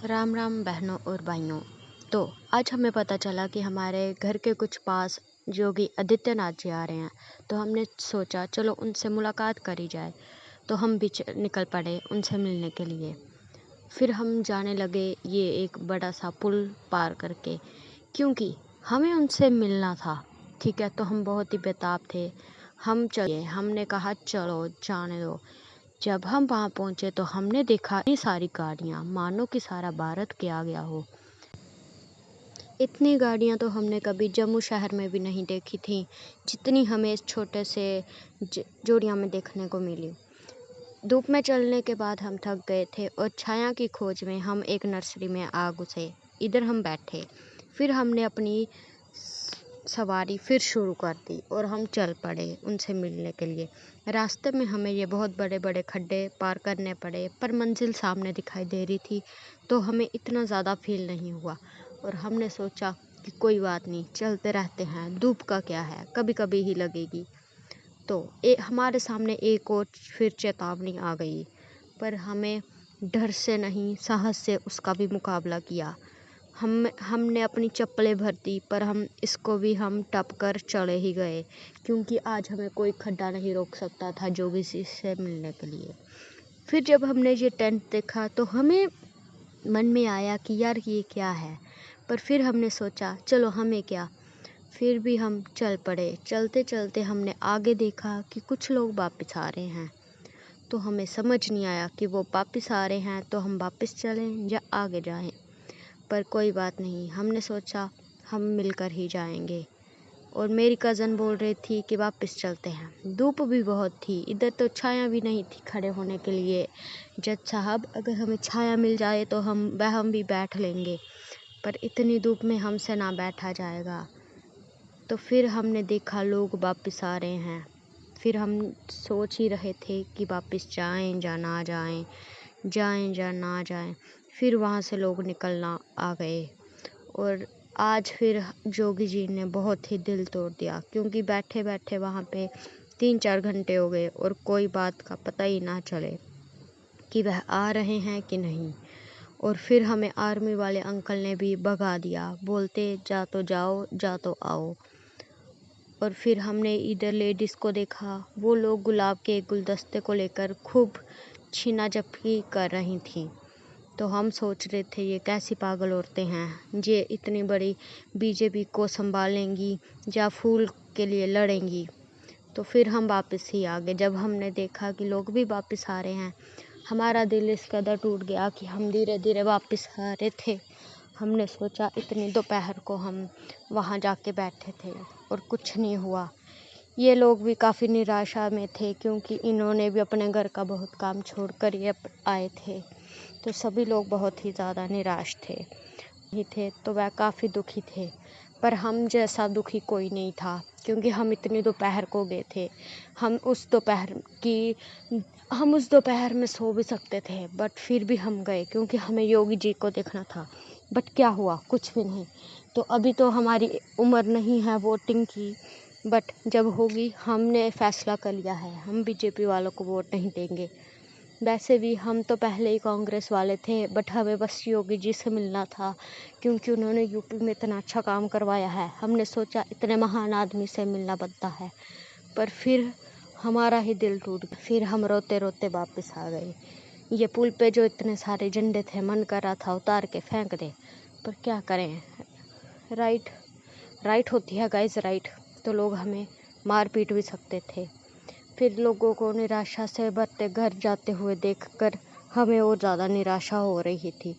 राम राम बहनों और भाइयों। तो आज हमें पता चला कि हमारे घर के कुछ पास योगी आदित्यनाथ जी आ रहे हैं। तो हमने सोचा चलो उनसे मुलाकात करी जाए। तो हम भी निकल पड़े उनसे मिलने के लिए। फिर हम जाने लगे ये एक बड़ा सा पुल पार करके, क्योंकि हमें उनसे मिलना था। ठीक है, तो हम बहुत ही बेताब थे। हम चले, हमने कहा चलो जाने दो। जब हम वहाँ पहुँचे तो हमने देखा इतनी सारी गाड़ियाँ, मानो कि सारा भारत के आ गया हो। इतनी गाड़ियाँ तो हमने कभी जम्मू शहर में भी नहीं देखी थी, जितनी हमें इस छोटे से जोड़िया में देखने को मिली। धूप में चलने के बाद हम थक गए थे और छाया की खोज में हम एक नर्सरी में आ घुसे। इधर हम बैठे, फिर हमने अपनी सवारी फिर शुरू कर दी और हम चल पड़े उनसे मिलने के लिए। रास्ते में हमें ये बहुत बड़े बड़े खड्डे पार करने पड़े, पर मंजिल सामने दिखाई दे रही थी, तो हमें इतना ज़्यादा फील नहीं हुआ। और हमने सोचा कि कोई बात नहीं, चलते रहते हैं, धूप का क्या है, कभी कभी ही लगेगी। तो हमारे सामने एक और फिर चेतावनी आ गई, पर हमें डर से नहीं, साहस से उसका भी मुकाबला किया। हमने अपनी चप्पलें भर दी, पर हम टप कर चले ही गए, क्योंकि आज हमें कोई खड्डा नहीं रोक सकता था जोगी जी से मिलने के लिए। फिर जब हमने ये टेंट देखा तो हमें मन में आया कि यार ये क्या है, पर फिर हमने सोचा चलो हमें क्या, फिर भी हम चल पड़े। चलते चलते हमने आगे देखा कि कुछ लोग वापस आ रहे हैं। तो हमें समझ नहीं आया कि वो वापस आ रहे हैं तो हम वापस चलें या आगे जाएं। पर कोई बात नहीं, हमने सोचा हम मिलकर ही जाएंगे। और मेरी कज़न बोल रही थी कि वापस चलते हैं। धूप भी बहुत थी, इधर तो छाया भी नहीं थी खड़े होने के लिए। जज साहब, अगर हमें छाया मिल जाए तो हम भी बैठ लेंगे, पर इतनी धूप में हमसे ना बैठा जाएगा। तो फिर हमने देखा लोग वापस आ रहे हैं। फिर हम सोच ही रहे थे कि वापस जाएं या ना जाएं, जाएं या ना जाएं। फिर वहाँ से लोग निकलना आ गए। और आज फिर जोगी जी ने बहुत ही दिल तोड़ दिया, क्योंकि बैठे बैठे वहाँ पे 3-4 घंटे हो गए और कोई बात का पता ही ना चले कि वह आ रहे हैं कि नहीं। और फिर हमें आर्मी वाले अंकल ने भी भगा दिया, बोलते जा तो जाओ, जा तो आओ। और फिर हमने इधर लेडीज़ को देखा, वो लोग गुलाब के गुलदस्ते को लेकर खूब छीना झपटी कर रही थी। तो हम सोच रहे थे ये कैसी पागल औरतें हैं, ये इतनी बड़ी बीजेपी को संभालेंगी या फूल के लिए लड़ेंगी। तो फिर हम वापस ही आ गए। जब हमने देखा कि लोग भी वापस आ रहे हैं, हमारा दिल इस कदर टूट गया कि हम धीरे धीरे वापस आ रहे थे। हमने सोचा इतनी दोपहर को हम वहाँ जाके बैठे थे और कुछ नहीं हुआ। ये लोग भी काफ़ी निराशा में थे, क्योंकि इन्होंने भी अपने घर का बहुत काम छोड़कर ये आए थे। तो सभी लोग बहुत ही ज़्यादा निराश थे तो वह काफ़ी दुखी थे। पर हम जैसा दुखी कोई नहीं था, क्योंकि हम इतनी दोपहर को गए थे। हम उस दोपहर में सो भी सकते थे, बट फिर भी हम गए, क्योंकि हमें योगी जी को देखना था। बट क्या हुआ, कुछ भी नहीं। तो अभी तो हमारी उम्र नहीं है वोटिंग की, बट जब होगी हमने फैसला कर लिया है, हम बीजेपी वालों को वोट नहीं देंगे। वैसे भी हम तो पहले ही कांग्रेस वाले थे, बट हमें बस योगी जी से मिलना था, क्योंकि उन्होंने यूपी में इतना अच्छा काम करवाया है। हमने सोचा इतने महान आदमी से मिलना बनता है, पर फिर हमारा ही दिल टूट गया। फिर हम रोते रोते वापस आ गए। ये पुल पे जो इतने सारे झंडे थे, मन कर रहा था उतार के फेंक दे, पर क्या करें, राइट होती है गाइस, राइट। तो लोग हमें मार पीट भी सकते थे। फिर लोगों को निराशा से भरते घर जाते हुए देखकर हमें और ज़्यादा निराशा हो रही थी।